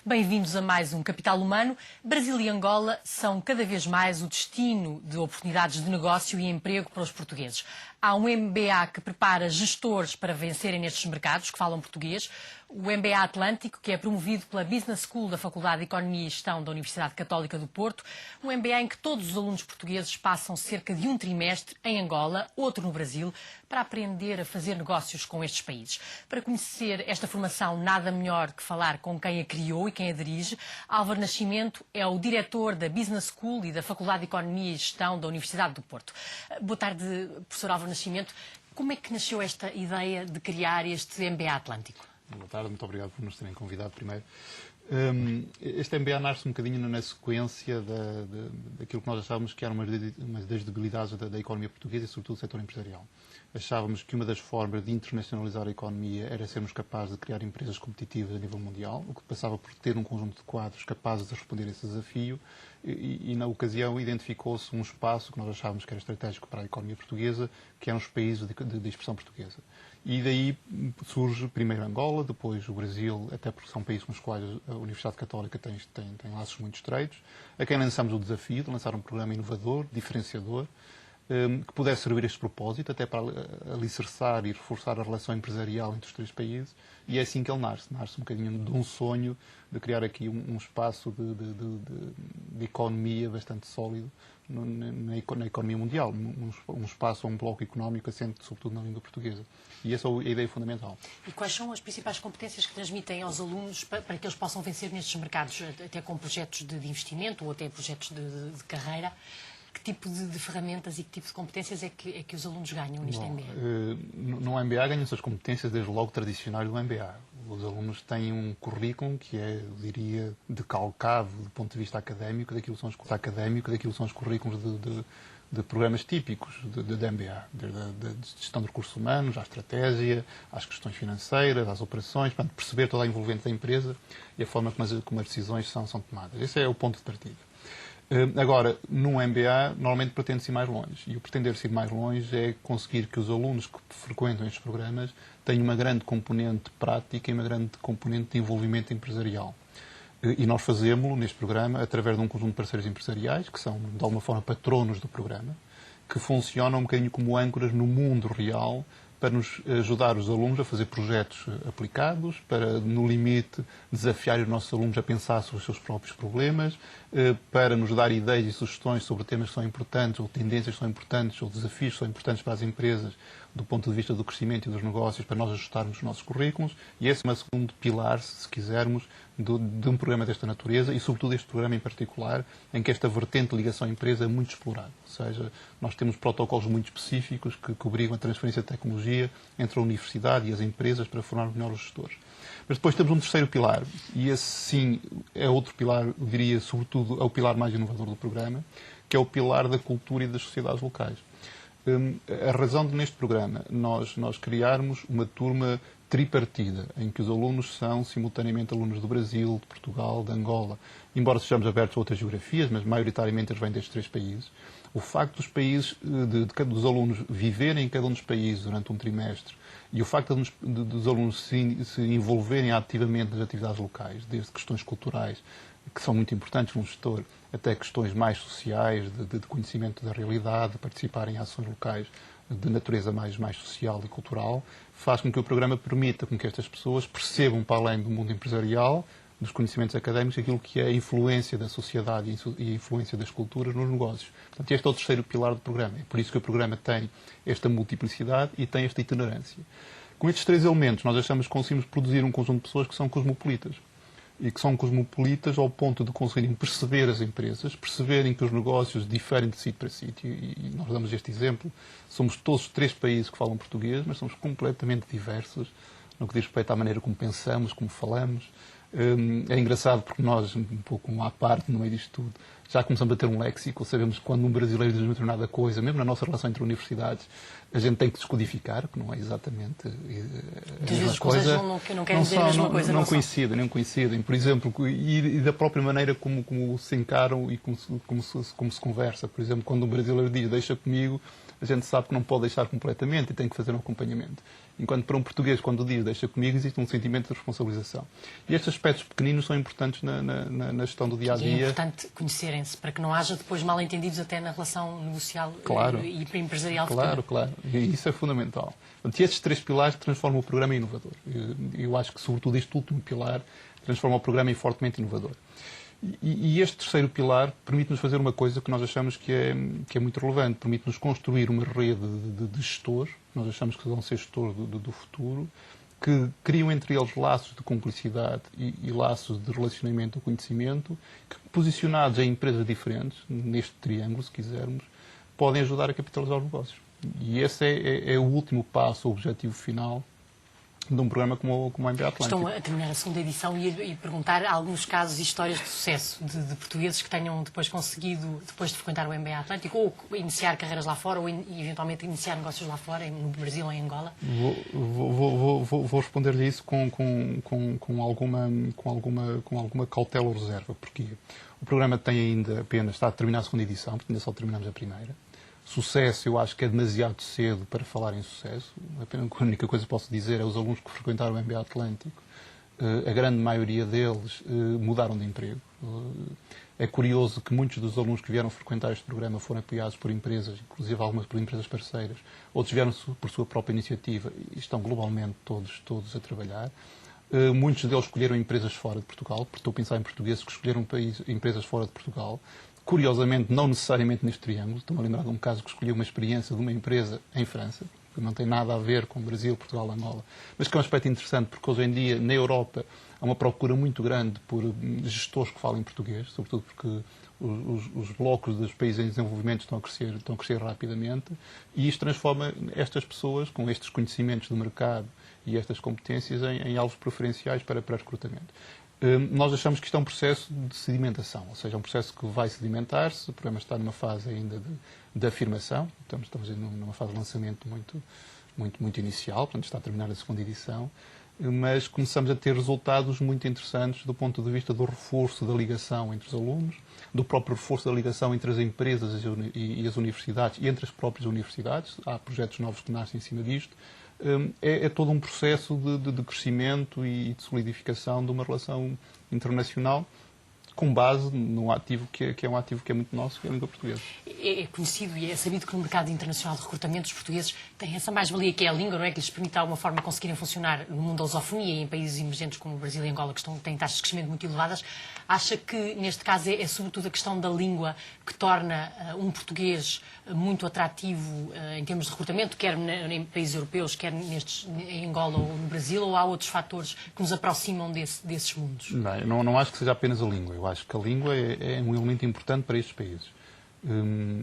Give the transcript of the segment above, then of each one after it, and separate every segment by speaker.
Speaker 1: Bem-vindos a mais um Capital Humano. Brasil e Angola são cada vez mais o destino de oportunidades de negócio e emprego para os portugueses. Há um MBA que prepara gestores para vencerem nestes mercados, que falam português. O MBA Atlântico, que é promovido pela Business School da Faculdade de Economia e Gestão da Universidade Católica do Porto. Um MBA em que todos os alunos portugueses passam cerca de um trimestre em Angola, outro no Brasil, para aprender a fazer negócios com estes países. Para conhecer esta formação, nada melhor que falar com quem a criou e quem a dirige. Álvaro Nascimento é o diretor da Business School e da Faculdade de Economia e Gestão da Universidade do Porto. Boa tarde, professor Álvaro Nascimento. Como é que nasceu esta ideia de criar este MBA Atlântico?
Speaker 2: Boa tarde, muito obrigado por nos terem convidado primeiro. Este MBA nasce um bocadinho na sequência daquilo que nós achávamos que eram umas das debilidades da economia portuguesa e sobretudo do setor empresarial. Achávamos que uma das formas de internacionalizar a economia era sermos capazes de criar empresas competitivas a nível mundial, o que passava por ter um conjunto de quadros capazes de responder a esse desafio e na ocasião identificou-se um espaço que nós achávamos que era estratégico para a economia portuguesa, que eram os países de expressão portuguesa. E daí surge primeiro Angola, depois o Brasil, até porque são países com os quais a Universidade Católica tem laços muito estreitos, a quem lançamos o desafio de lançar um programa inovador, diferenciador, que pudesse servir a este propósito, até para alicerçar e reforçar a relação empresarial entre os três países, e é assim que ele nasce. Nasce um bocadinho de um sonho de criar aqui um espaço de economia bastante sólido na economia mundial, um espaço, um bloco económico assente sobretudo na língua portuguesa. E essa é a ideia fundamental.
Speaker 1: E quais são as principais competências que transmitem aos alunos para que eles possam vencer nestes mercados, até com projetos de investimento ou até projetos de carreira? Que tipo de ferramentas e que tipo de competências é que os alunos ganham neste MBA?
Speaker 3: No MBA ganham-se as competências desde logo tradicionais do MBA. Os alunos têm um currículo que é, eu diria, decalcado do ponto de vista académico daquilo que são os currículos de programas típicos de MBA, desde a gestão de recursos humanos, à estratégia, às questões financeiras, às operações, portanto, perceber toda a envolvente da empresa e a forma como as decisões são tomadas. Esse é o ponto de partida. Agora, no MBA, normalmente pretende-se ir mais longe. E o pretender-se ir mais longe é conseguir que os alunos que frequentam estes programas tenham uma grande componente prática e uma grande componente de envolvimento empresarial. E nós fazemos-lo neste programa através de um conjunto de parceiros empresariais, que são, de alguma forma, patronos do programa, que funcionam um bocadinho como âncoras no mundo real, para nos ajudar os alunos a fazer projetos aplicados, para, no limite, desafiar os nossos alunos a pensar sobre os seus próprios problemas, para nos dar ideias e sugestões sobre temas que são importantes, ou tendências que são importantes, ou desafios que são importantes para as empresas, do ponto de vista do crescimento e dos negócios, para nós ajustarmos os nossos currículos. E esse é o segundo pilar, se quisermos, de um programa desta natureza e, sobretudo, este programa em particular, em que esta vertente de ligação à empresa é muito explorada. Ou seja, nós temos protocolos muito específicos que obrigam a transferência de tecnologia entre a universidade e as empresas para formar melhor os gestores. Mas depois temos um terceiro pilar, e esse sim é outro pilar, eu diria, sobretudo, é o pilar mais inovador do programa, que é o pilar da cultura e das sociedades locais. A razão de, neste programa, nós criarmos uma turma tripartida, em que os alunos são simultaneamente alunos do Brasil, de Portugal, de Angola, embora sejamos abertos a outras geografias, mas maioritariamente eles vêm destes três países. O facto dos países, dos alunos viverem em cada um dos países durante um trimestre e o facto dos alunos se envolverem ativamente nas atividades locais, desde questões culturais, que são muito importantes para um gestor, até questões mais sociais, de conhecimento da realidade, de participar em ações locais de natureza mais social e cultural, faz com que o programa permita com que estas pessoas percebam, para além do mundo empresarial, dos conhecimentos académicos, aquilo que é a influência da sociedade e a influência das culturas nos negócios. Portanto, este é o terceiro pilar do programa. É por isso que o programa tem esta multiplicidade e tem esta itinerância. Com estes três elementos, nós achamos que conseguimos produzir um conjunto de pessoas que são cosmopolitas. E que são cosmopolitas ao ponto de conseguirem perceber as empresas, perceberem que os negócios diferem de sítio para sítio. E nós damos este exemplo. Somos todos três países que falam português, mas somos completamente diversos no que diz respeito à maneira como pensamos, como falamos. É engraçado porque nós, um pouco à parte no meio disto tudo, já começamos a ter um léxico, sabemos que quando um brasileiro diz uma determinada coisa, mesmo na nossa relação entre universidades, a gente tem que descodificar, que não é exatamente a mesma coisa.
Speaker 1: Não querem dizer a mesma coisa.
Speaker 2: Não coincidem. Por exemplo, e da própria maneira como se encaram e como se conversa. Por exemplo, quando um brasileiro diz deixa comigo, a gente sabe que não pode deixar completamente e tem que fazer um acompanhamento. Enquanto para um português, quando diz deixa comigo, existe um sentimento de responsabilização. E estes aspectos pequeninos são importantes na gestão do dia-a-dia.
Speaker 1: E é importante conhecerem-se, para que não haja depois mal-entendidos até na relação negocial e empresarial.
Speaker 2: Claro. E isso é fundamental. E estes 3 pilares transformam o programa em inovador. Eu acho que, sobretudo, este último pilar transforma o programa em fortemente inovador. E este terceiro pilar permite-nos fazer uma coisa que nós achamos que é muito relevante. Permite-nos construir uma rede de gestores, nós achamos que vão ser gestores do futuro, que criam entre eles laços de cumplicidade e laços de relacionamento ou conhecimento, que, posicionados em empresas diferentes, neste triângulo, se quisermos, podem ajudar a capitalizar os negócios. E esse é o último passo, o objetivo final de um programa como o MBA Atlântico.
Speaker 1: Estão a terminar a segunda edição e perguntar alguns casos e histórias de sucesso de portugueses que tenham depois conseguido, depois de frequentar o MBA Atlântico, ou iniciar carreiras lá fora, ou eventualmente iniciar negócios lá fora, no Brasil ou em Angola?
Speaker 2: Vou responder-lhe isso com alguma cautela ou reserva. Porquê? O programa tem ainda apenas, está a terminar a segunda edição, porque ainda só terminamos a primeira. Sucesso, eu acho que é demasiado cedo para falar em sucesso. A única coisa que posso dizer é os alunos que frequentaram o MBA Atlântico, a grande maioria deles mudaram de emprego. É curioso que muitos dos alunos que vieram frequentar este programa foram apoiados por empresas, inclusive algumas por empresas parceiras. Outros vieram por sua própria iniciativa e estão globalmente todos a trabalhar. Muitos deles escolheram empresas fora de Portugal, porque estou a pensar em portugueses que escolheram empresas fora de Portugal. Curiosamente, não necessariamente neste triângulo. Estou-me a lembrar de um caso que escolhi uma experiência de uma empresa em França, que não tem nada a ver com Brasil, Portugal, Angola, mas que é um aspecto interessante, porque hoje em dia, na Europa, há uma procura muito grande por gestores que falem português, sobretudo porque os blocos dos países em desenvolvimento estão a crescer rapidamente, e isto transforma estas pessoas, com estes conhecimentos do mercado e estas competências, em alvos preferenciais para recrutamento. Nós achamos que isto é um processo de sedimentação, ou seja, é um processo que vai sedimentar-se. O programa está numa fase ainda de afirmação, estamos numa fase de lançamento muito inicial, portanto está a terminar a segunda edição, mas começamos a ter resultados muito interessantes do ponto de vista do reforço da ligação entre os alunos, do próprio reforço da ligação entre as empresas e as universidades e entre as próprias universidades. Há projetos novos que nascem em cima disto. É todo um processo de crescimento e de solidificação de uma relação internacional com base num ativo que é um ativo que é muito nosso, que é a língua portuguesa.
Speaker 1: É conhecido e é sabido que no mercado internacional de recrutamento os portugueses têm essa mais-valia que é a língua, não é? Que lhes permite de alguma forma conseguirem funcionar no mundo da lusofonia e em países emergentes como o Brasil e Angola, que têm taxas de crescimento muito elevadas. Acha que, neste caso, é sobretudo a questão da língua que torna um português muito atrativo em termos de recrutamento, quer em países europeus, quer em Angola ou no Brasil, ou há outros fatores que nos aproximam desses mundos?
Speaker 2: Não acho que seja apenas a língua. Eu acho que a língua é um elemento importante para estes países.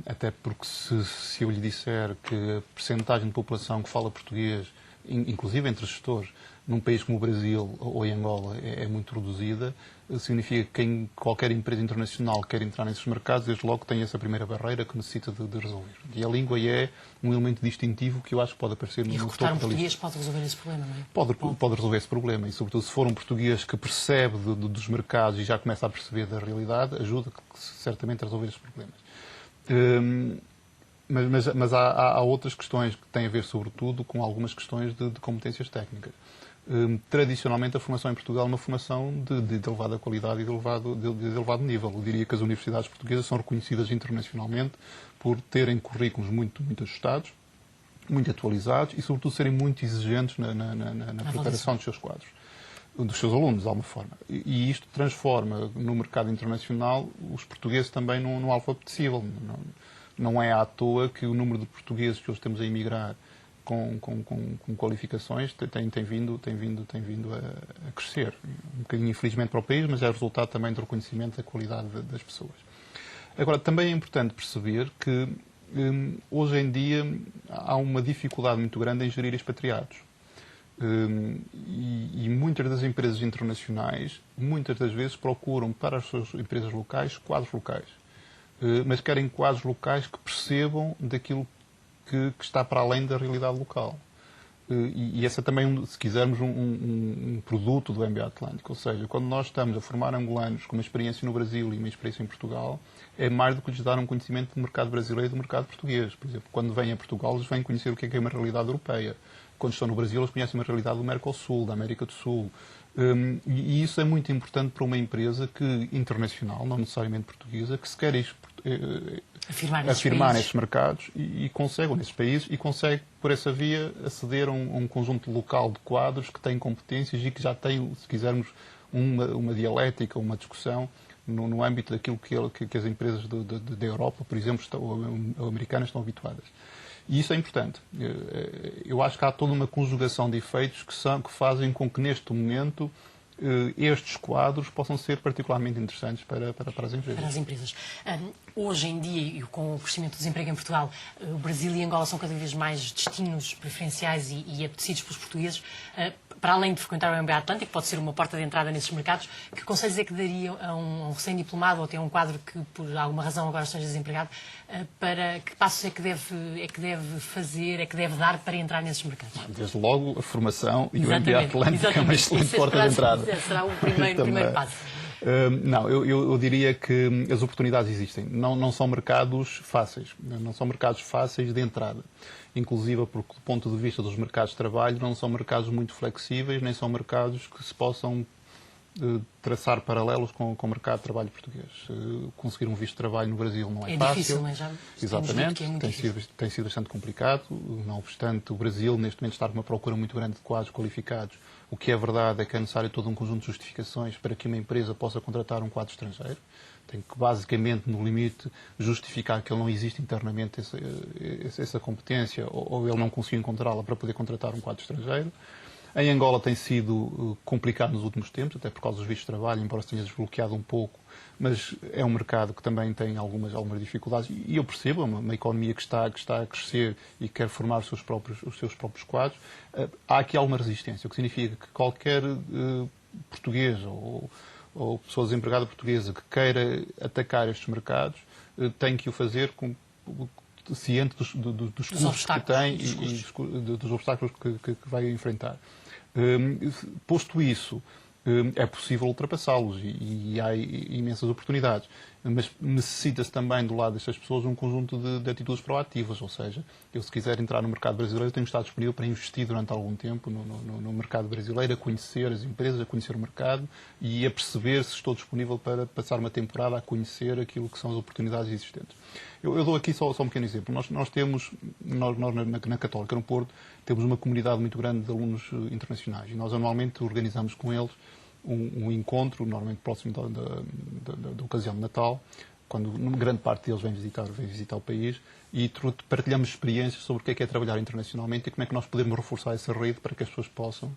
Speaker 2: Até porque se eu lhe disser que a percentagem de população que fala português, inclusive entre os gestores, num país como o Brasil ou em Angola, é muito reduzida, significa que qualquer empresa internacional que quer entrar nesses mercados, desde logo tem essa primeira barreira que necessita de resolver. E a língua é um elemento distintivo que eu acho que pode aparecer no topo da lista.
Speaker 1: E recrutar um português pode resolver esse problema, não é?
Speaker 2: Pode resolver esse problema. E, sobretudo, se for um português que percebe dos mercados e já começa a perceber da realidade, ajuda certamente a resolver esses problemas. Mas há outras questões que têm a ver, sobretudo, com algumas questões de competências técnicas. Tradicionalmente, a formação em Portugal é uma formação de elevada qualidade e de elevado nível. Eu diria que as universidades portuguesas são reconhecidas internacionalmente por terem currículos muito ajustados, muito atualizados e, sobretudo, serem muito exigentes na preparação dos seus quadros, dos seus alunos, de alguma forma. E isto transforma, no mercado internacional, os portugueses também num alvo apetecível. Não é à toa que o número de portugueses que hoje temos a emigrar com qualificações tem vindo a crescer. Um bocadinho, infelizmente, para o país, mas é resultado também do reconhecimento da qualidade das pessoas. Agora, também é importante perceber que hoje em dia há uma dificuldade muito grande em gerir expatriados. E muitas das empresas internacionais, muitas das vezes, procuram para as suas empresas locais quadros locais. Mas querem quadros locais que percebam daquilo que está para além da realidade local. E esse é também, se quisermos, um produto do MBA Atlântico. Ou seja, quando nós estamos a formar angolanos com uma experiência no Brasil e uma experiência em Portugal, é mais do que lhes dar um conhecimento do mercado brasileiro e do mercado português. Por exemplo, quando vêm a Portugal, eles vêm conhecer o que é uma realidade europeia. Quando estão no Brasil, eles conhecem uma realidade do Mercosul, da América do Sul. E isso é muito importante para uma empresa internacional, não necessariamente portuguesa, que se quer afirmar nesses mercados e consegue, ou nesses países, e consegue, por essa via, aceder a um conjunto local de quadros que têm competências e que já têm, se quisermos, uma dialética, uma discussão no âmbito daquilo que as empresas da Europa, por exemplo, ou americanas estão habituadas. E isso é importante. Eu acho que há toda uma conjugação de efeitos que fazem com que, neste momento, estes quadros possam ser particularmente interessantes para as empresas.
Speaker 1: Para as empresas. Hoje em dia, e com o crescimento do desemprego em Portugal, o Brasil e Angola são cada vez mais destinos preferenciais e apetecidos pelos portugueses. Para além de frequentar o MBA Atlântico, pode ser uma porta de entrada nesses mercados. Que conselhos é que daria a um recém-diplomado ou até a um quadro que, por alguma razão, agora esteja desempregado, para que passos é que deve fazer, é que deve dar para entrar nesses mercados?
Speaker 2: Desde logo, a formação e o MBA Atlântico é uma excelente porta de entrada.
Speaker 1: Será o primeiro passo.
Speaker 2: Não, eu diria que as oportunidades existem. Não são mercados fáceis. Não são mercados fáceis de entrada. Inclusive, porque do ponto de vista dos mercados de trabalho, não são mercados muito flexíveis, nem são mercados que se possam traçar paralelos com o mercado de trabalho português. Conseguir um visto de trabalho no Brasil não é fácil.
Speaker 1: Difícil, não é? Já
Speaker 2: exatamente, tem sido bastante complicado. Não obstante, o Brasil, neste momento, está com uma procura muito grande de quadros qualificados. O que é verdade é que é necessário todo um conjunto de justificações para que uma empresa possa contratar um quadro estrangeiro. Tem que, basicamente, no limite, justificar que ele não existe internamente essa competência ou ele não conseguiu encontrá-la para poder contratar um quadro estrangeiro. Em Angola tem sido complicado nos últimos tempos, até por causa dos vistos de trabalho, embora se tenha desbloqueado um pouco, mas é um mercado que também tem algumas dificuldades. E eu percebo, é uma economia que está a crescer e quer formar os seus próprios quadros. Há aqui alguma resistência, o que significa que qualquer português ou pessoa desempregada portuguesa que queira atacar estes mercados tem que o fazer ciente dos custos que tem e dos obstáculos que vai enfrentar. Posto isso, é possível ultrapassá-los e há imensas oportunidades. Mas necessita-se também, do lado destas pessoas, um conjunto de atitudes proativas. Ou seja, eu, se quiser entrar no mercado brasileiro, tenho que estar disponível para investir durante algum tempo no mercado brasileiro, a conhecer as empresas, a conhecer o mercado e a perceber se estou disponível para passar uma temporada a conhecer aquilo que são as oportunidades existentes. Eu dou aqui só um pequeno exemplo. Nós temos, na Católica, no Porto, temos uma comunidade muito grande de alunos internacionais e nós anualmente organizamos com eles um encontro, normalmente próximo da ocasião de Natal, quando uma grande parte deles vem visitar o país e partilhamos experiências sobre o que é trabalhar internacionalmente e como é que nós podemos reforçar essa rede para que as pessoas possam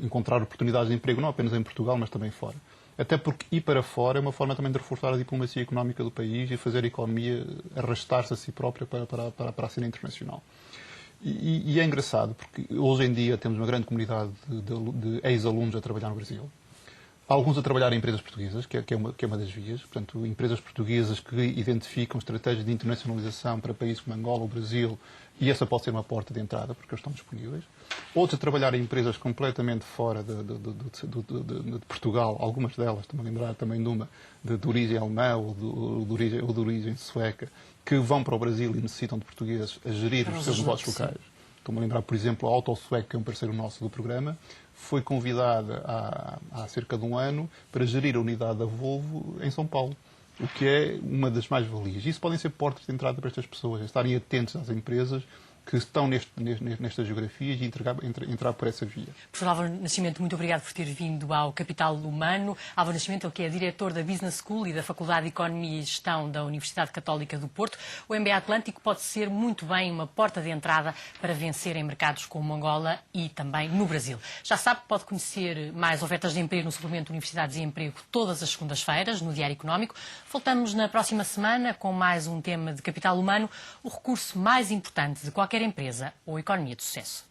Speaker 2: encontrar oportunidades de emprego, não apenas em Portugal, mas também fora. Até porque ir para fora é uma forma também de reforçar a diplomacia económica do país e fazer a economia arrastar-se a si própria para a cena internacional. E é engraçado, porque hoje em dia temos uma grande comunidade de ex-alunos a trabalhar no Brasil. Alguns a trabalhar em empresas portuguesas, que é uma das vias. Portanto, empresas portuguesas que identificam estratégias de internacionalização para países como Angola ou Brasil, e essa pode ser uma porta de entrada, porque eles estão disponíveis. Outros a trabalhar em empresas completamente fora de Portugal, algumas delas, estou-me a lembrar também de uma de origem alemã ou de origem sueca, que vão para o Brasil e necessitam de portugueses a gerir os seus negócios locais. Estou-me a lembrar, por exemplo, a Autosuec, que é um parceiro nosso do programa, foi convidada há cerca de um ano para gerir a unidade da Volvo em São Paulo, o que é uma das mais-valias. Isso podem ser portas de entrada para estas pessoas, estarem atentos às empresas que estão nestas geografias e entrar por essa via.
Speaker 1: Professor Álvaro Nascimento, muito obrigado por ter vindo ao Capital Humano. Álvaro Nascimento, ele que é diretor da Business School e da Faculdade de Economia e Gestão da Universidade Católica do Porto. O MBA Atlântico pode ser muito bem uma porta de entrada para vencer em mercados como Angola e também no Brasil. Já sabe que pode conhecer mais ofertas de emprego no suplemento Universidades e Emprego todas as segundas-feiras, no Diário Económico. Voltamos na próxima semana com mais um tema de Capital Humano, o recurso mais importante de qualquer empresa ou economia de sucesso.